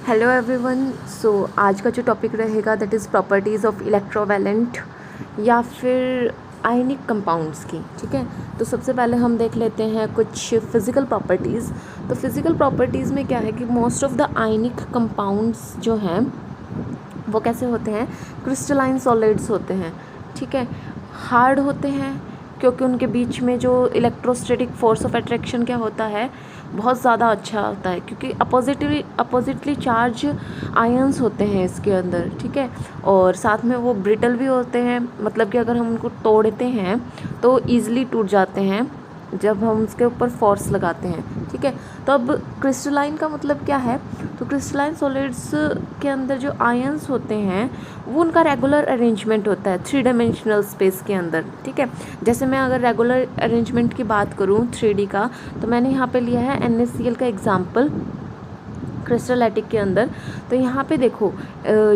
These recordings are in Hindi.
Hello everyone. सो आज का जो टॉपिक रहेगा that is properties of electrovalent या फिर आयनिक कंपाउंड्स की। ठीक है, तो सबसे पहले हम देख लेते हैं कुछ फिज़िकल प्रॉपर्टीज़। तो फिज़िकल प्रॉपर्टीज़ में क्या है कि most of the ionic compounds जो हैं वो कैसे होते हैं, क्रिस्टलाइन सॉलिड्स होते हैं। ठीक है, हार्ड होते हैं क्योंकि उनके बीच में जो इलेक्ट्रोस्टैटिक फोर्स ऑफ अट्रैक्शन क्या होता है, बहुत ज़्यादा अच्छा होता है, क्योंकि अपोजिटली चार्ज आयंस होते हैं इसके अंदर। ठीक है, और साथ में वो ब्रिटल भी होते हैं, मतलब कि अगर हम उनको तोड़ते हैं तो ईज़िली टूट जाते हैं जब हम उसके ऊपर फोर्स लगाते हैं। ठीक है, तो अब क्रिस्टलाइन का मतलब क्या है, तो क्रिस्टलाइन सॉलिड्स के अंदर जो आयंस होते हैं वो उनका रेगुलर अरेंजमेंट होता है 3 डायमेंशनल स्पेस के अंदर। ठीक है, जैसे मैं अगर रेगुलर अरेंजमेंट की बात करूँ 3D का, तो मैंने यहाँ पे लिया है NaCl का एग्जाम्पल क्रिस्टलैटिक के अंदर। तो यहाँ पे देखो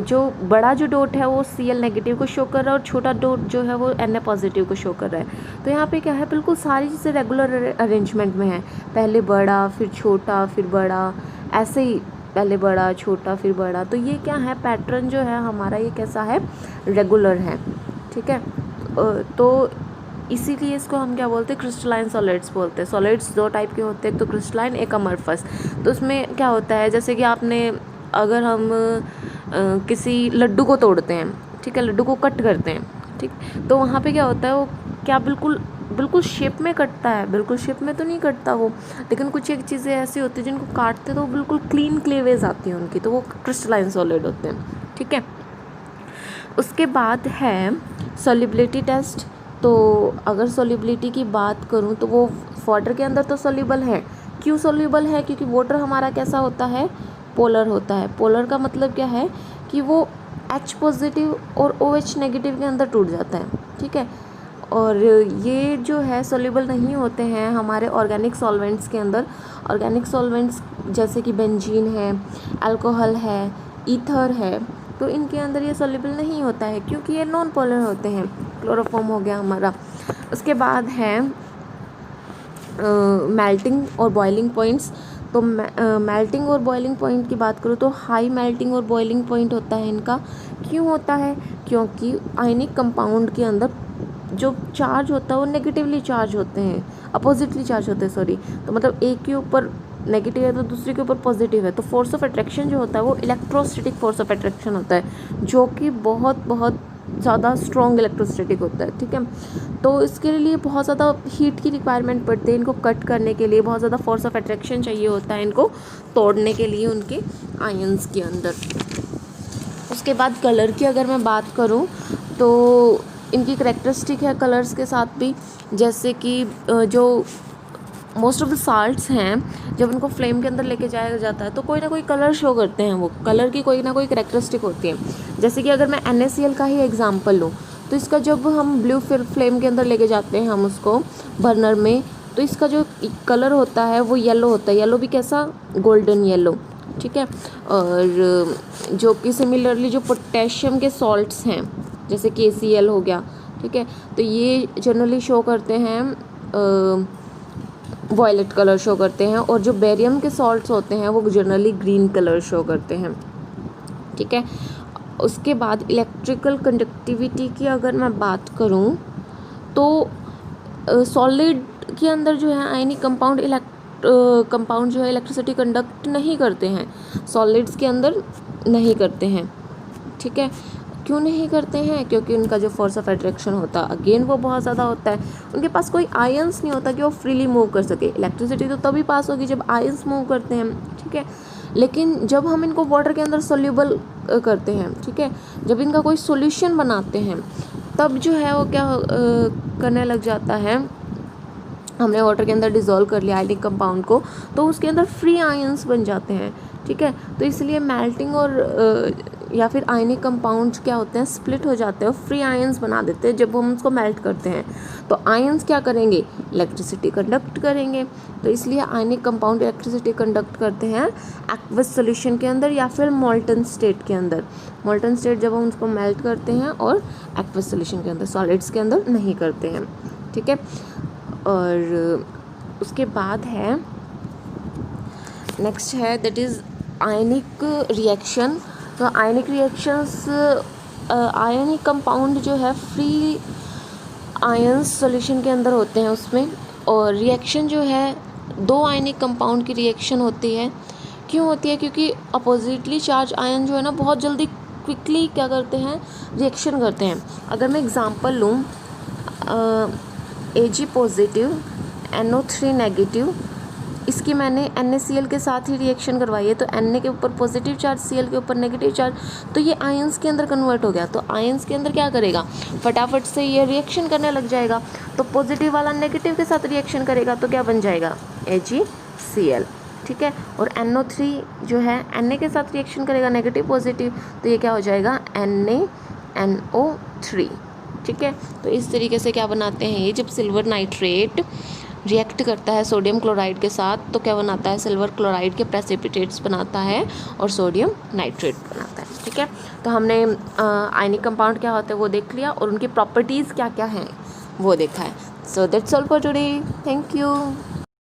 जो बड़ा जो डॉट है वो Cl नेगेटिव को शो कर रहा है और छोटा डॉट जो है वो Na पॉजिटिव को शो कर रहा है। तो यहाँ पे क्या है, बिल्कुल सारी चीज़ें रेगुलर अरेंजमेंट में है, पहले बड़ा फिर छोटा फिर बड़ा, ऐसे ही पहले बड़ा छोटा फिर बड़ा। तो ये क्या है, पैटर्न जो है हमारा ये कैसा है, रेगुलर है। ठीक है, तो इसीलिए इसको हम क्या बोलते हैं, क्रिस्टलाइन सॉलिड्स बोलते हैं। सॉलिड्स दो टाइप के होते हैं, एक तो क्रिस्टलाइन एक अमरफस। तो उसमें क्या होता है, जैसे कि आपने अगर हम किसी लड्डू को तोड़ते हैं, ठीक है, लड्डू को कट करते हैं, ठीक, तो वहाँ पे क्या होता है, वो क्या बिल्कुल बिल्कुल शेप में कटता है, बिल्कुल शेप में तो नहीं कटता वो, लेकिन कुछ एक चीज़ें ऐसी होती हैं जिनको काटते तो बिल्कुल क्लीन क्लेवेज आती हैं उनकी, तो वो क्रिस्टलाइन सॉलिड होते हैं। ठीक है, उसके बाद है सॉल्युबिलिटी टेस्ट। तो अगर सॉल्युबिलिटी की बात करूँ तो वो वाटर के अंदर तो सॉल्युबल है। क्यों सॉल्युबल है, क्योंकि वाटर हमारा कैसा होता है, पोलर होता है। पोलर का मतलब क्या है कि वो H पॉजिटिव और OH नेगेटिव के अंदर टूट जाता है। ठीक है, और ये जो है सॉल्युबल नहीं होते हैं हमारे ऑर्गेनिक सॉल्वेंट्स के अंदर। ऑर्गेनिक सॉल्वेंट्स जैसे कि बेंजीन है, अल्कोहल है, ईथर है, तो इनके अंदर ये सॉल्युबल नहीं होता है क्योंकि ये नॉन पोलर होते हैं। क्लोरोफॉर्म हो गया हमारा। उसके बाद है मेल्टिंग और बॉइलिंग पॉइंट्स। तो मेल्टिंग और बॉइलिंग पॉइंट की बात करूँ तो हाई मेल्टिंग और बॉइलिंग पॉइंट होता है इनका। क्यों होता है, क्योंकि आयनिक कंपाउंड के अंदर जो चार्ज होता है वो नेगेटिवली चार्ज होते हैं, अपोजिटली चार्ज होते हैं, सॉरी। तो मतलब एक के ऊपर नेगेटिव है तो दूसरे के ऊपर पॉजिटिव है, तो फोर्स ऑफ अट्रैक्शन जो होता है वो इलेक्ट्रोस्टैटिक फोर्स ऑफ अट्रैक्शन होता है, जो कि बहुत बहुत ज़्यादा स्ट्रॉन्ग इलेक्ट्रोस्टैटिक होता है। ठीक है, तो इसके लिए बहुत ज़्यादा हीट की रिक्वायरमेंट पड़ती है, इनको कट करने के लिए बहुत ज़्यादा फोर्स ऑफ अट्रैक्शन चाहिए होता है इनको तोड़ने के लिए उनके आयंस के अंदर। उसके बाद कलर की अगर मैं बात करूँ तो इनकी करेक्टरिस्टिक है कलर्स के साथ भी, जैसे कि जो मोस्ट ऑफ द साल्ट्स हैं जब उनको फ्लेम के अंदर लेके जाया जाता है तो कोई ना कोई कलर शो करते हैं, वो कलर की कोई ना कोई करेक्टरिस्टिक होती है। जैसे कि अगर मैं NaCl का ही एग्जांपल लूँ तो इसका जब हम ब्लू फ्लेम के अंदर लेके जाते हैं हम उसको बर्नर में, तो इसका जो कलर होता है वो येलो होता है, येलो भी कैसा, गोल्डन येलो। ठीक है, और जो कि सिमिलरली जो पोटेशियम के सॉल्ट्स हैं जैसे KCl हो गया, ठीक है, तो ये जनरली शो करते हैं वॉयलेट कलर शो करते हैं, और जो बेरियम के सॉल्ट्स होते हैं वो जनरली ग्रीन कलर शो करते हैं। ठीक है, उसके बाद इलेक्ट्रिकल कंडक्टिविटी की अगर मैं बात करूं तो सॉलिड के अंदर जो है आयनिक कंपाउंड जो है इलेक्ट्रिसिटी कंडक्ट नहीं करते हैं, सॉलिड्स के अंदर नहीं करते हैं। ठीक है, क्यों नहीं करते हैं, क्योंकि उनका जो फोर्स ऑफ अट्रैक्शन होता है अगेन वो बहुत ज़्यादा होता है, उनके पास कोई आयंस नहीं होता कि वो फ्रीली मूव कर सके। इलेक्ट्रिसिटी तो तभी पास होगी जब आयंस मूव करते हैं। ठीक है, लेकिन जब हम इनको वाटर के अंदर सोल्यूबल करते हैं, ठीक है, जब इनका कोई सॉल्यूशन बनाते हैं तब जो है वो क्या करने लग जाता है, हमने वाटर के अंदर डिज़ोल्व कर लिया आयनिक कंपाउंड को तो उसके अंदर फ्री आयंस बन जाते हैं। ठीक है, तो इसलिए मेल्टिंग और या फिर आयनिक कंपाउंड्स क्या होते हैं, स्प्लिट हो जाते हैं और फ्री आयंस बना देते हैं जब हम उसको मेल्ट करते हैं। तो आयंस क्या करेंगे, इलेक्ट्रिसिटी कंडक्ट करेंगे, तो इसलिए आयनिक कंपाउंड इलेक्ट्रिसिटी कंडक्ट करते हैं एक्वस सॉल्यूशन के अंदर या फिर मोल्टन स्टेट के अंदर। मोल्टन स्टेट जब हम उसको मेल्ट करते हैं और एक्वस सॉल्यूशन के अंदर, सॉलिड्स के अंदर नहीं करते हैं। ठीक है, और उसके बाद है नेक्स्ट है दैट इज़ आयनिक रिएक्शन, तो आयनिक रिएक्शंस आयनिक कंपाउंड जो है फ्री आयंस सॉल्यूशन के अंदर होते हैं उसमें, और रिएक्शन जो है दो आयनिक कंपाउंड की रिएक्शन होती है। क्यों होती है? क्योंकि अपोजिटली चार्ज आयन जो है ना बहुत जल्दी क्विकली क्या करते हैं, रिएक्शन करते हैं। अगर मैं एग्जांपल लूँ, Ag पॉजिटिव NO3 नेगेटिव, इसकी मैंने NaCl के साथ ही रिएक्शन करवाई है, तो Na के ऊपर पॉजिटिव चार्ज, Cl के ऊपर नेगेटिव चार्ज, तो ये आयंस के अंदर कन्वर्ट हो गया। तो आयंस के अंदर क्या करेगा, फटाफट से ये रिएक्शन करने लग जाएगा। तो पॉजिटिव वाला नेगेटिव के साथ रिएक्शन करेगा तो क्या बन जाएगा, AgCl, ठीक है। और NO3 जो है Na के साथ रिएक्शन करेगा, नेगेटिव पॉजिटिव, तो ये क्या हो जाएगा, NaNO3, ठीक है। तो इस तरीके से क्या बनाते हैं ये, जब सिल्वर नाइट्रेट रिएक्ट करता है सोडियम क्लोराइड के साथ तो क्या बनाता है, सिल्वर क्लोराइड के प्रेसिपिटेट्स बनाता है और सोडियम नाइट्रेट बनाता है, ठीक है। तो हमने आयनिक कंपाउंड क्या होता है वो देख लिया, और उनकी प्रॉपर्टीज़ क्या क्या हैं वो देखा है। So that's all for today, thank you.